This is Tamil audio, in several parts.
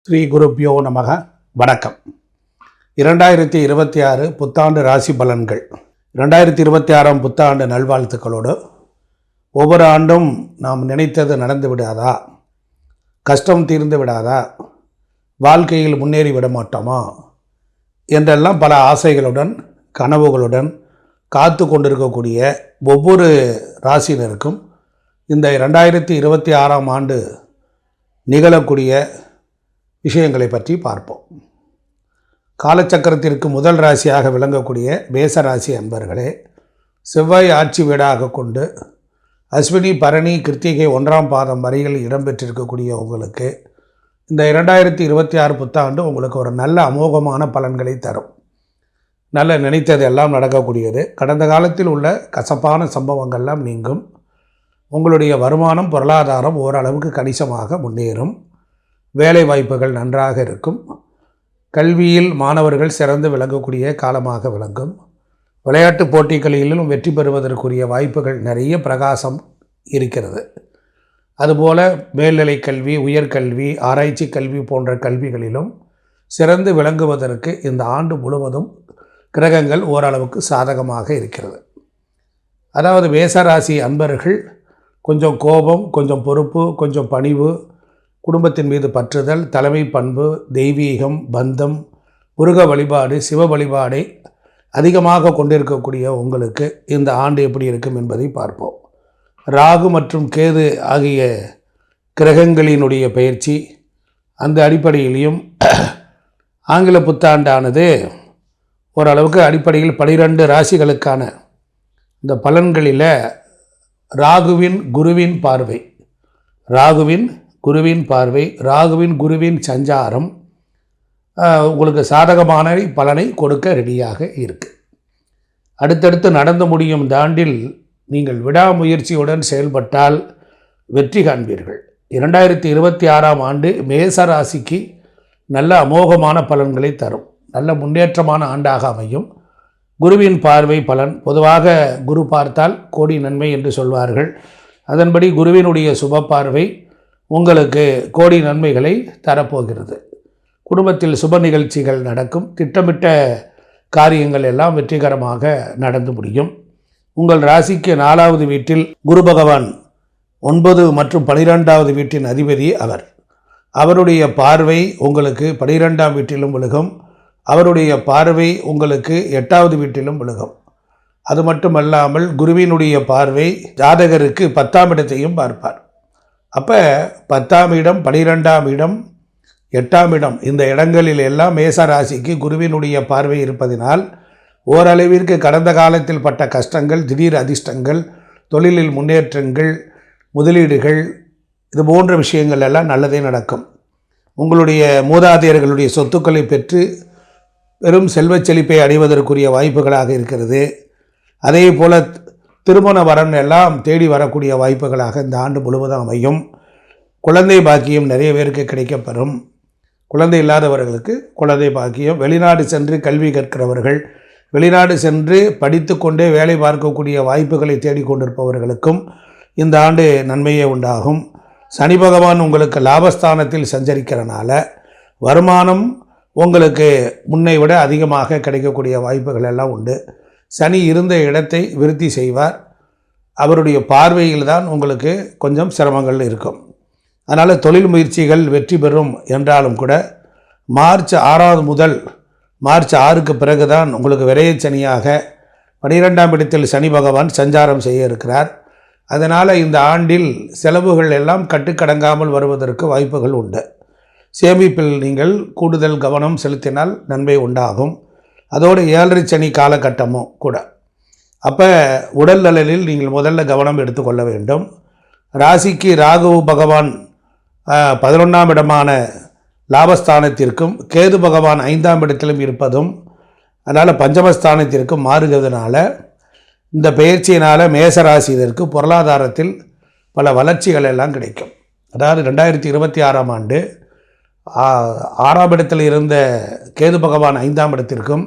ஸ்ரீ குருப்யோ நமக. வணக்கம். 2026 புத்தாண்டு ராசி பலன்கள். 2026 புத்தாண்டு நல்வாழ்த்துக்களோடு, ஒவ்வொரு ஆண்டும் நாம் நினைத்தது நடந்து விடாதா, கஷ்டம் தீர்ந்து விடாதா, வாழ்க்கையில் முன்னேறி விட மாட்டோமா என்றெல்லாம் பல ஆசைகளுடன் கனவுகளுடன் காத்து கொண்டிருக்கக்கூடிய ஒவ்வொரு ராசியினருக்கும் இந்த 2026 ஆண்டு நிகழக்கூடிய விஷயங்களை பற்றி பார்ப்போம். காலச்சக்கரத்திற்கு முதல் ராசியாக விளங்கக்கூடிய மேச ராசி அன்பர்களே, செவ்வாய் ஆட்சி வீடாக கொண்டு அஸ்வினி பரணி கிருத்திகை 1ஆம் பாதம் வரையில் இடம்பெற்றிருக்கக்கூடிய உங்களுக்கு இந்த 2026 புத்தாண்டு உங்களுக்கு ஒரு நல்ல அமோகமான பலன்களை தரும். நல்ல நினைத்தது எல்லாம் நடக்கக்கூடியது. கடந்த காலத்தில் உள்ள கசப்பான சம்பவங்கள்லாம் நீங்கும். உங்களுடைய வருமானம் பொருளாதாரம் ஓரளவுக்கு கணிசமாக முன்னேறும். வேலை வாய்ப்புகள் நன்றாக இருக்கும். கல்வியில் மாணவர்கள் சிறந்து விளங்கக்கூடிய காலமாக விளங்கும். விளையாட்டு போட்டிகளிலும் வெற்றி பெறுவதற்குரிய வாய்ப்புகள் நிறைய பிரகாசம் இருக்கிறது. அதுபோல் மேல்நிலை கல்வி, உயர்கல்வி, ஆராய்ச்சி கல்வி போன்ற கல்விகளிலும் சிறந்து விளங்குவதற்கு இந்த ஆண்டு முழுவதும் கிரகங்கள் ஓரளவுக்கு சாதகமாக இருக்கிறது. அதாவது மேசராசி அன்பர்கள் கொஞ்சம் கோபம், கொஞ்சம் பொறுப்பு, கொஞ்சம் பணிவு, குடும்பத்தின் மீது பற்றுதல், தலைமை பண்பு, தெய்வீகம், பந்தம், முருக வழிபாடு, சிவ வழிபாடை அதிகமாக கொண்டிருக்கக்கூடிய உங்களுக்கு இந்த ஆண்டு எப்படி இருக்கும் என்பதை பார்ப்போம். ராகு மற்றும் கேது ஆகிய கிரகங்களினுடைய பயிற்சி, அந்த அடிப்படையிலையும் ஆங்கில புத்தாண்டானது ஓரளவுக்கு அடிப்படையில் 12 ராசிகளுக்கான இந்த பலன்களில் ராகுவின் குருவின் சஞ்சாரம் உங்களுக்கு சாதகமான பலனை கொடுக்க ரெடியாக இருக்குது. அடுத்தடுத்து நடந்து முடியும் இந்த ஆண்டில் நீங்கள் விடாமுயற்சியுடன் செயல்பட்டால் வெற்றி காண்பீர்கள். 2026 ஆண்டு மேச ராசிக்கு நல்ல அமோகமான பலன்களை தரும். நல்ல முன்னேற்றமான ஆண்டாக அமையும். குருவின் பார்வை பலன், பொதுவாக குரு பார்த்தால் கோடி நன்மை என்று சொல்வார்கள். அதன்படி குருவினுடைய சுப பார்வை உங்களுக்கு கோடி நன்மைகளை தரப்போகிறது. குடும்பத்தில் சுப நிகழ்ச்சிகள் நடக்கும். திட்டமிட்ட காரியங்கள் எல்லாம் வெற்றிகரமாக நடந்து முடியும். உங்கள் ராசிக்கு 4வது வீட்டில் குரு பகவான் 9 மற்றும் 12வது வீட்டின் அதிபதி அவருடைய பார்வை உங்களுக்கு 12ஆம் வீட்டிலும் விழுகும். அவருடைய பார்வை உங்களுக்கு 8வது வீட்டிலும் விழுகும். அது மட்டுமல்லாமல் குருவினுடைய பார்வை ஜாதகருக்கு 10ஆம் இடத்தையும் பார்ப்பார். அப்போ 10ஆம் இடம், 12ஆம் இடம், 8ஆம் இடம், இந்த இடங்களில் எல்லாம் மேச ராசிக்கு குருவினுடைய பார்வை இருப்பதினால் ஓரளவிற்கு கடந்த காலத்தில் பட்ட கஷ்டங்கள், திடீர் அதிர்ஷ்டங்கள், தொழிலில் முன்னேற்றங்கள், முதலீடுகள், இது போன்ற விஷயங்கள் எல்லாம் நல்லதே நடக்கும். உங்களுடைய மூதாதையர்களுடைய சொத்துக்களை பெற்று பெரும் செல்வச் செழிப்பை அடைவதற்குரிய வாய்ப்புகளாக இருக்கிறது. அதே போல் திருமண வரன் எல்லாம் தேடி வரக்கூடிய வாய்ப்புகளாக இந்த ஆண்டு முழுவதும் அமையும். குழந்தை பாக்கியம் நிறைய பேருக்கு கிடைக்கப்பெறும். குழந்தை இல்லாதவர்களுக்கு குழந்தை பாக்கியம். வெளிநாடு சென்று கல்வி கற்கிறவர்கள், வெளிநாடு சென்று படித்து கொண்டே வேலை பார்க்கக்கூடிய வாய்ப்புகளை தேடிக்கொண்டிருப்பவர்களுக்கும் இந்த ஆண்டு நன்மையே உண்டாகும். சனி பகவான் உங்களுக்கு லாபஸ்தானத்தில் சஞ்சரிக்கிறனால வருமானம் உங்களுக்கு முன்னை விட அதிகமாக கிடைக்கக்கூடிய வாய்ப்புகள் எல்லாம் உண்டு. சனி இருந்த இடத்தை விருத்தி செய்வார். அவருடைய பார்வையில் தான் உங்களுக்கு கொஞ்சம் சிரமங்கள் இருக்கும். அதனால் தொழில் முயற்சிகள் வெற்றி பெறும் என்றாலும் கூட மார்ச் 6 முதல் மார்ச் 6க்கு பிறகு தான் உங்களுக்கு விரையச்சனியாக 12ஆம் இடத்தில் சனி பகவான் சஞ்சாரம் செய்ய இருக்கிறார். அதனால் இந்த ஆண்டில் செலவுகள் எல்லாம் கட்டுக்கடங்காமல் வருவதற்கு வாய்ப்புகள் உண்டு. சேமிப்பில் நீங்கள் கூடுதல் கவனம் செலுத்தினால் நன்மை உண்டாகும். அதோடு 7.5 சனி காலகட்டமும் கூட. அப்போ உடல் நலனில் நீங்கள் முதல்ல கவனம் எடுத்துக்கொள்ள வேண்டும். ராசிக்கு ராகு பகவான் 11ஆம் இடமான லாபஸ்தானத்திற்கும் கேது பகவான் 5ஆம் இடத்திலும் இருப்பதும், அதனால் பஞ்சமஸ்தானத்திற்கும் மாறுகிறதுனால இந்த பயிற்சியினால் மேசராசியினருக்கு பொருளாதாரத்தில் பல வளர்ச்சிகள் எல்லாம் கிடைக்கும். அதாவது 2026 ஆண்டு 6ஆம் இடத்தில் இருந்த கேது பகவான் 5ஆம் இடத்திற்கும்,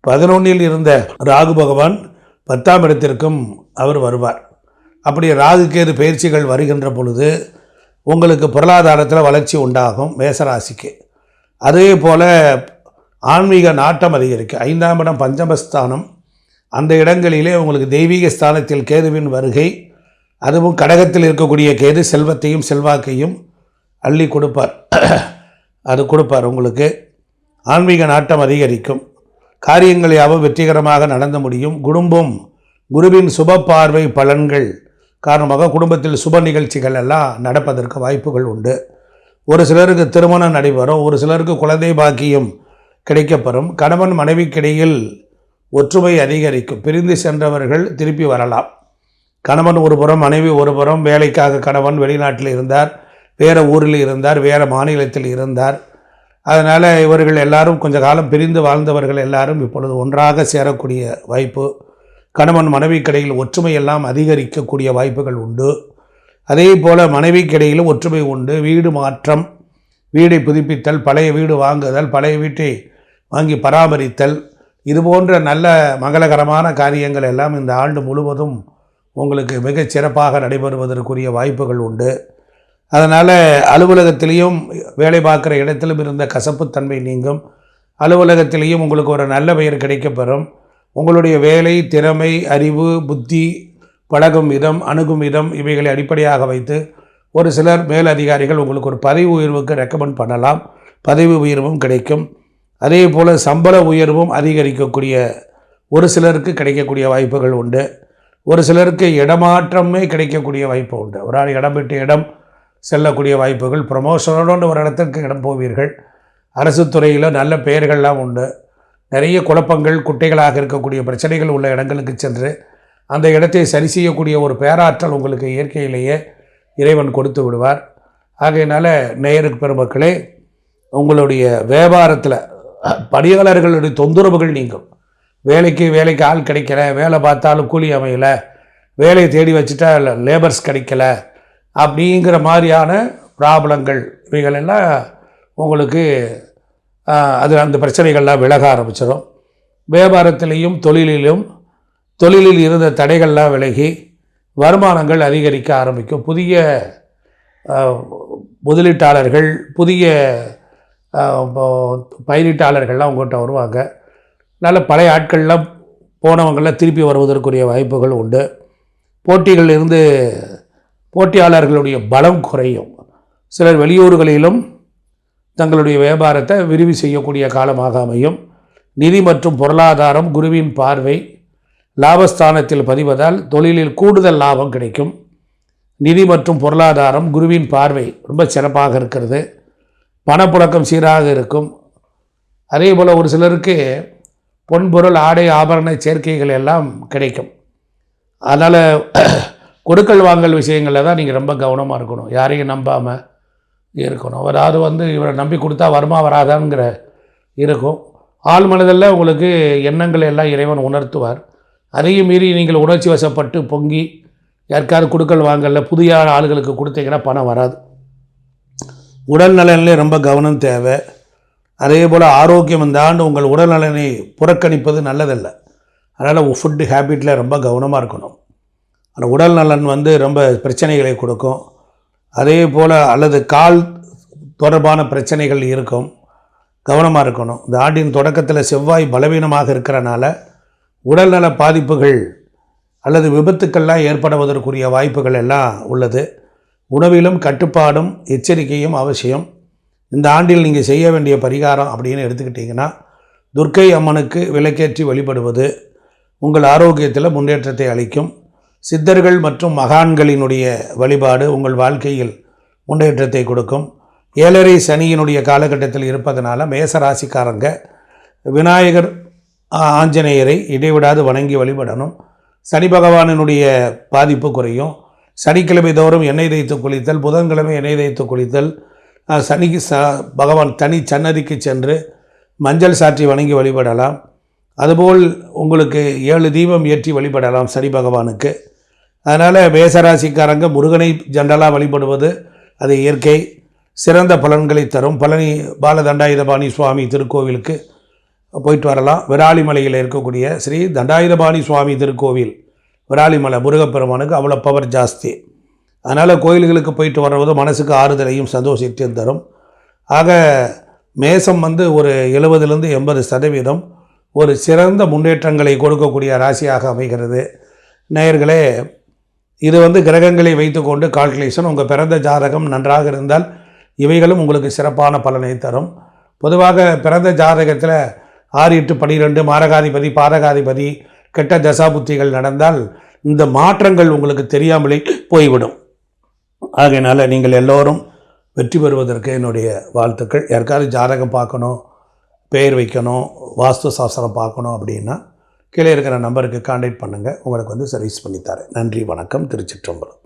11இல் இருந்த ராகு பகவான் 10ஆம் இடத்திற்கும் அவர் வருவார். அப்படி ராகு கேது பயிற்சிகள் வருகின்ற பொழுது உங்களுக்கு பொருளாதாரத்தில் வளர்ச்சி உண்டாகும் மேசராசிக்கு. அதே போல் ஆன்மீக நாட்டம் அதிகரிக்கும். 5ஆம் இடம் பஞ்சமஸ்தானம், அந்த இடங்களிலே உங்களுக்கு தெய்வீக ஸ்தானத்தில் கேதுவின் வருகை, அதுவும் கடகத்தில் இருக்கக்கூடிய கேது செல்வத்தையும் செல்வாக்கையும் அள்ளி கொடுப்பார். அது கொடுப்பார் உங்களுக்கு. ஆன்மீக நாட்டம் அதிகரிக்கும். காரியங்கள் யாவும் வெற்றிகரமாக நடந்து முடியும். குடும்பம் குருவின் சுப பார்வை பலன்கள் காரணமாக குடும்பத்தில் சுப நிகழ்ச்சிகள் எல்லாம் நடப்பதற்கு வாய்ப்புகள் உண்டு. ஒரு சிலருக்கு திருமணம் நடைபெறும், ஒரு சிலருக்கு குழந்தை பாக்கியம் கிடைக்கப்பெறும். கணவன் மனைவிக்கிடையில் ஒற்றுமை அதிகரிக்கும். பிரிந்து சென்றவர்கள் திருப்பி வரலாம். கணவன் ஒரு புறம், மனைவி ஒரு புறம். வேலைக்காக கணவன் வெளிநாட்டில் இருந்தார், வேறு ஊரில் இருந்தார், வேறு மாநிலத்தில் இருந்தார். அதனால் இவர்கள் எல்லாரும் கொஞ்ச காலம் பிரிந்து வாழ்ந்தவர்கள் எல்லாரும் இப்பொழுது ஒன்றாக சேரக்கூடிய வாய்ப்பு. கணவன் மனைவிக்கிடையில் ஒற்றுமை எல்லாம் அதிகரிக்கக்கூடிய வாய்ப்புகள் உண்டு. அதே போல் மனைவிக்கிடையிலும் ஒற்றுமை உண்டு. வீடு மாற்றம், வீடை புதுப்பித்தல், பழைய வீடு வாங்குதல், பழைய வீட்டை வாங்கி பராமரித்தல், இதுபோன்ற நல்ல மங்களகரமான காரியங்கள் எல்லாம் இந்த ஆண்டு முழுவதும் உங்களுக்கு மிகச் சிறப்பாக நடைபெறுவதற்குரிய வாய்ப்புகள் உண்டு. அதனால் அலுவலகத்திலையும் வேலை பார்க்குற இடத்திலும் இருந்த கசப்புத்தன்மை நீங்கும். அலுவலகத்திலையும் உங்களுக்கு ஒரு நல்ல பெயர் கிடைக்கப்பெறும். உங்களுடைய வேலை, திறமை, அறிவு, புத்தி, பழகும் விதம், அணுகும் விதம் இவைகளை அடிப்படையாக வைத்து ஒரு சிலர் மேலதிகாரிகள் உங்களுக்கு ஒரு பதவி உயர்வுக்கு ரெக்கமெண்ட் பண்ணலாம். பதவி உயர்வும் கிடைக்கும். அதே போல் சம்பள உயர்வும் அதிகரிக்கக்கூடிய ஒரு சிலருக்கு கிடைக்கக்கூடிய வாய்ப்புகள் உண்டு. ஒரு சிலருக்கு இடமாற்றமே கிடைக்கக்கூடிய வாய்ப்பு உண்டு. ஒரு ஆள் இடம் விட்டு இடம் செல்லக்கூடிய வாய்ப்புகள், ப்ரமோஷனோடு ஒரு இடத்துக்கு இடம் போவீர்கள். அரசு துறையில் நல்ல பெயர்கள்லாம் உண்டு. நிறைய குழப்பங்கள், குட்டைகளாக இருக்கக்கூடிய பிரச்சனைகள் உள்ள இடங்களுக்கு சென்று அந்த இடத்தை சரி செய்யக்கூடிய ஒரு பேராற்றல் உங்களுக்கு இயற்கையிலேயே இறைவன் கொடுத்து விடுவார். ஆகையினால நேயருக்கு பெருமக்களே, உங்களுடைய வியாபாரத்தில் பணியாளர்களுடைய தொந்தரவுகள் நீங்கும். வேலைக்கு ஆள் கிடைக்கல, வேலை பார்த்தாலும் கூலி அமையலை, வேலையை தேடி வச்சுட்டா லேபர்ஸ் கிடைக்கல, அப்படிங்கிற மாதிரியான ப்ராப்ளங்கள் இவைகளெல்லாம் உங்களுக்கு அந்த பிரச்சனைகள்லாம் விலக ஆரம்பிச்சிடும். வியாபாரத்திலையும் தொழிலில் இருந்த தடைகள்லாம் விலகி வருமானங்கள் அதிகரிக்க ஆரம்பிக்கும். புதிய முதலீட்டாளர்கள், புதிய பயிரிட்டாளர்கள்லாம் உங்கள்கிட்ட வருவாங்க. நல்ல பழைய ஆட்கள்லாம் போனவங்கள்லாம் திருப்பி வருவதற்குரிய வாய்ப்புகள் உண்டு. போட்டிகளிலிருந்து போட்டியாளர்களுடைய பலம் குறையும். சிலர் வெளியூர்களிலும் தங்களுடைய வியாபாரத்தை விரிவு செய்யக்கூடிய காலமாக அமையும். நிதி மற்றும் பொருளாதாரம் குருவின் பார்வை லாபஸ்தானத்தில் பதிவதால் தொழிலில் கூடுதல் லாபம் கிடைக்கும். நிதி மற்றும் பொருளாதாரம் குருவின் பார்வை ரொம்ப சிறப்பாக இருக்கிறது. பணப்புழக்கம் சீராக இருக்கும். அதே போல் ஒரு சிலருக்கு பொன்பொருள், ஆடை, ஆபரண சேர்க்கைகள் எல்லாம் கிடைக்கும். அதனால் கொடுக்கல் வாங்கல் விஷயங்களில் தான் நீங்கள் ரொம்ப கவனமாக இருக்கணும். யாரையும் நம்பாமல் இருக்கணும். அதாவது இவரை நம்பி கொடுத்தா வருமா வராதாங்கிற இருக்கும். ஆள் மனதில் உங்களுக்கு எண்ணங்கள் எல்லாம் இறைவன் உணர்த்துவார். அதையும் மீறி நீங்கள் உணர்ச்சி வசப்பட்டு பொங்கி யாருக்காவது கொடுக்கல் வாங்கல புதிய ஆளுகளுக்கு கொடுத்தீங்கன்னா பணம் வராது. உடல் நலனிலே ரொம்ப கவனம் தேவை. அதே போல் ஆரோக்கியம், இந்த ஆண்டு உங்கள் உடல் நலனை புறக்கணிப்பது நல்லதல்ல. அதனால் ஃபுட்டு ஹேபிட்டில் ரொம்ப கவனமாக இருக்கணும். அந்த உடல் நலன் ரொம்ப பிரச்சனைகளை கொடுக்கும். அதே போல் அல்லது கால் தொடர்பான பிரச்சனைகள் இருக்கும், கவனமாக இருக்கணும். இந்த ஆண்டின் தொடக்கத்தில் செவ்வாய் பலவீனமாக இருக்கிறனால உடல்நல பாதிப்புகள் அல்லது விபத்துக்கள்லாம் ஏற்படுவதற்குரிய வாய்ப்புகள் எல்லாம் உள்ளது. உணவிலும் கட்டுப்பாடும் எச்சரிக்கையும் அவசியம். இந்த ஆண்டில் நீங்கள் செய்ய வேண்டிய பரிகாரம் அப்படின்னு எடுத்துக்கிட்டிங்கன்னா, துர்க்கை அம்மனுக்கு விளக்கேற்றி வழிபடுவது உங்கள் ஆரோக்கியத்தில் முன்னேற்றத்தை அளிக்கும். சித்தர்கள் மற்றும் மகான்களினுடைய வழிபாடு உங்கள் வாழ்க்கையில் முன்னேற்றத்தை கொடுக்கும். 7.5 சனியினுடைய காலகட்டத்தில் இருப்பதனால மேசராசிக்காரங்க விநாயகர், ஆஞ்சநேயரை இடைவிடாது வணங்கி வழிபடணும். சனி பகவானினுடைய பாதிப்பு குறையும். சனிக்கிழமை தோறும் எண்ணெய் தேய்த்து குளித்தல், புதன்கிழமை எண்ணெய் தேய்த்து குளித்தல், சனிக்கு பகவான் தனி சன்னதிக்கு சென்று மஞ்சள் சாற்றி வணங்கி வழிபடலாம். அதுபோல் உங்களுக்கு 7 தீபம் ஏற்றி வழிபடலாம் சனி பகவானுக்கு. அதனால் மேசராசிக்காரங்க முருகனை ஜென்ரலாக வழிபடுவது அது இயற்கை சிறந்த பலன்களை தரும். பழனி பாலதண்டாயுதபாணி சுவாமி திருக்கோவிலுக்கு போயிட்டு வரலாம். விராலிமலையில் இருக்கக்கூடிய ஸ்ரீ தண்டாயுதபாணி சுவாமி திருக்கோவில், விராலிமலை முருகப்பெருமானுக்கு அவ்வளோ பவர் ஜாஸ்தி. அதனால் கோயில்களுக்கு போயிட்டு வர்றது மனசுக்கு ஆறுதலையும் சந்தோஷத்தையும் தரும். ஆக மேசம் ஒரு 70-80% ஒரு சிறந்த முன்னேற்றங்களை கொடுக்கக்கூடிய ராசியாக அமைகிறது. நேயர்களே, இது கிரகங்களை வைத்துக்கொண்டு கால்குலேஷன். உங்கள் பிறந்த ஜாதகம் நன்றாக இருந்தால் இவைகளும் உங்களுக்கு சிறப்பான பலனை தரும். பொதுவாக பிறந்த ஜாதகத்தில் 6, 8, 12 மாரகாதிபதி பாதகாதிபதி கெட்ட தசாபுத்திகள் நடந்தால் இந்த மாற்றங்கள் உங்களுக்கு தெரியாமலே போய்விடும். ஆகையினால் நீங்கள் எல்லோரும் வெற்றி பெறுவதற்கு என்னுடைய வாழ்த்துக்கள். யாருக்காவது ஜாதகம் பார்க்கணும், பெயர் வைக்கணும், வாஸ்து சாஸ்திரம் பார்க்கணும் அப்படின்னா கீழே இருக்கிற நம்பருக்கு கான்டாக்ட் பண்ணுங்கள். உங்களுக்கு சர்வீஸ் பண்ணித்தரேன். நன்றி, வணக்கம். திருச்சிற்றம்பலம்.